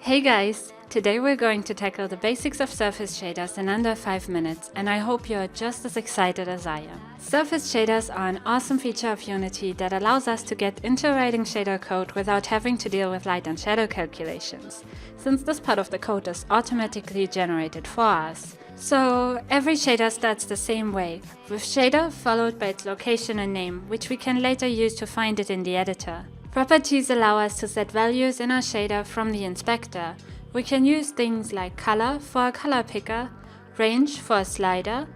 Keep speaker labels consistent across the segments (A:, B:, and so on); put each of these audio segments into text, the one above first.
A: Hey guys! Today we're going to tackle the basics of surface shaders in under 5 minutes, and I hope you're just as excited as I am. Surface shaders are an awesome feature of Unity that allows us to get into writing shader code without having to deal with light and shadow calculations, since this part of the code is automatically generated for us. So every shader starts the same way, with shader followed by its location and name, which we can later use to find it in the editor. Properties allow us to set values in our shader from the inspector. We can use things like color for a color picker, range for a slider,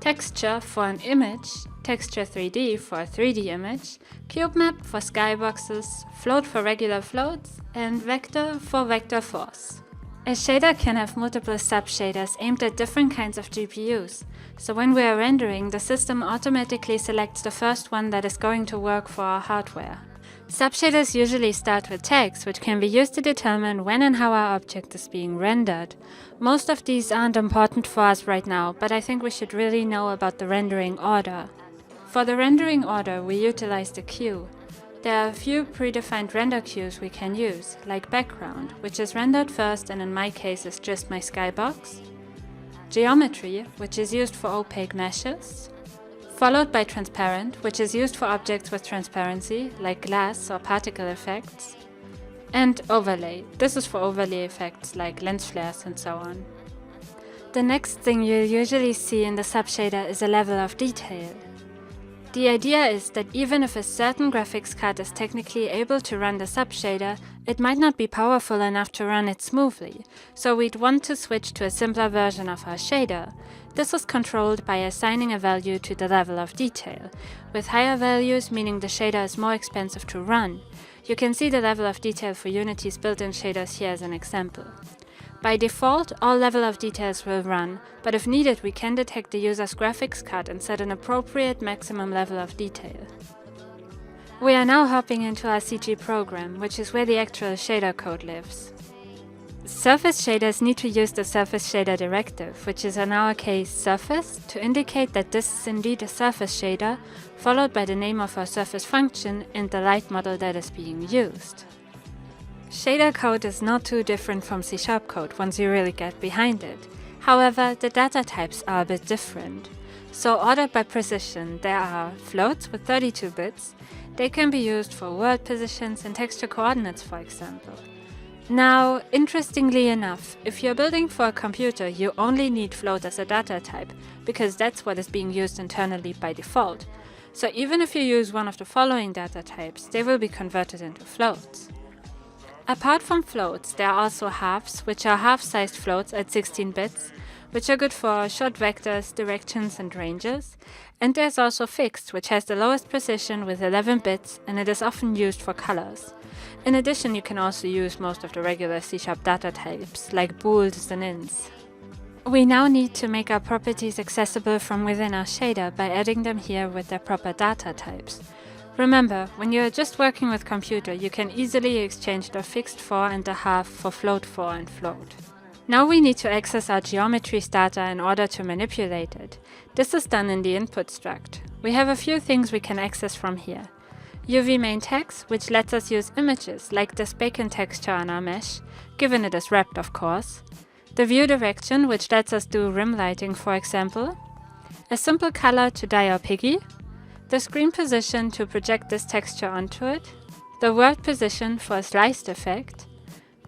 A: texture for an image, texture 3D for a 3D image, cube map for skyboxes, float for regular floats, and vector for vector force. A shader can have multiple subshaders aimed at different kinds of GPUs, so when we are rendering, the system automatically selects the first one that is going to work for our hardware. Subshaders usually start with tags, which can be used to determine when and how our object is being rendered. Most of these aren't important for us right now, but I think we should really know about the rendering order. For the rendering order, we utilize the queue. There are a few predefined render queues we can use, like background, which is rendered first and in my case is just my skybox, geometry, which is used for opaque meshes, followed by transparent, which is used for objects with transparency, like glass or particle effects, and overlay. This is for overlay effects like lens flares and so on. The next thing you'll usually see in the subshader is a level of detail. The idea is that even if a certain graphics card is technically able to run the subshader, it might not be powerful enough to run it smoothly, so we'd want to switch to a simpler version of our shader. This is controlled by assigning a value to the level of detail, with higher values meaning the shader is more expensive to run. You can see the level of detail for Unity's built-in shaders here as an example. By default, all level of details will run, but if needed we can detect the user's graphics card and set an appropriate maximum level of detail. We are now hopping into our CGPROGRAM, which is where the actual shader code lives. Surface shaders need to use the surface shader directive, which is in our case surface, to indicate that this is indeed a surface shader, followed by the name of our surface function and the light model that is being used. Shader code is not too different from C# code once you really get behind it. However, the data types are a bit different. So ordered by precision, there are floats with 32 bits. They can be used for world positions and texture coordinates, for example. Now, interestingly enough, if you're building for a computer, you only need float as a data type, because that's what is being used internally by default. So even if you use one of the following data types, they will be converted into floats. Apart from floats, there are also halves, which are half-sized floats at 16 bits, which are good for short vectors, directions and ranges. And there's also fixed, which has the lowest precision with 11 bits, and it is often used for colors. In addition, you can also use most of the regular C# data types, like bools and ints. We now need to make our properties accessible from within our shader by adding them here with their proper data types. Remember, when you are just working with computer, you can easily exchange the fixed for and the half for float for and float. Now we need to access our geometry starter in order to manipulate it. This is done in the input struct. We have a few things we can access from here. UV main tags, which lets us use images like this bacon texture on our mesh, given it is wrapped of course. The view direction, which lets us do rim lighting for example. A simple color to dye our piggy. The screen position to project this texture onto it, the world position for a sliced effect,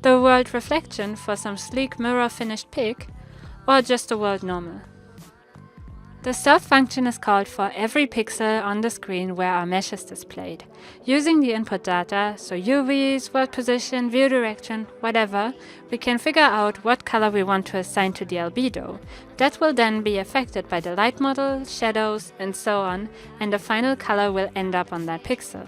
A: the world reflection for some sleek mirror finished pig, or just a world normal. The surf function is called for every pixel on the screen where our mesh is displayed. Using the input data, so UVs, world position, view direction, whatever, we can figure out what color we want to assign to the albedo. That will then be affected by the light model, shadows, and so on, and the final color will end up on that pixel.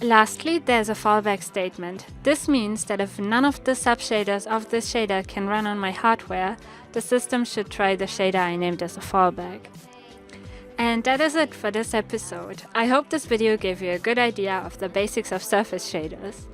A: Lastly, there's a fallback statement. This means that if none of the subshaders of this shader can run on my hardware, the system should try the shader I named as a fallback. And that is it for this episode. I hope this video gave you a good idea of the basics of surface shaders.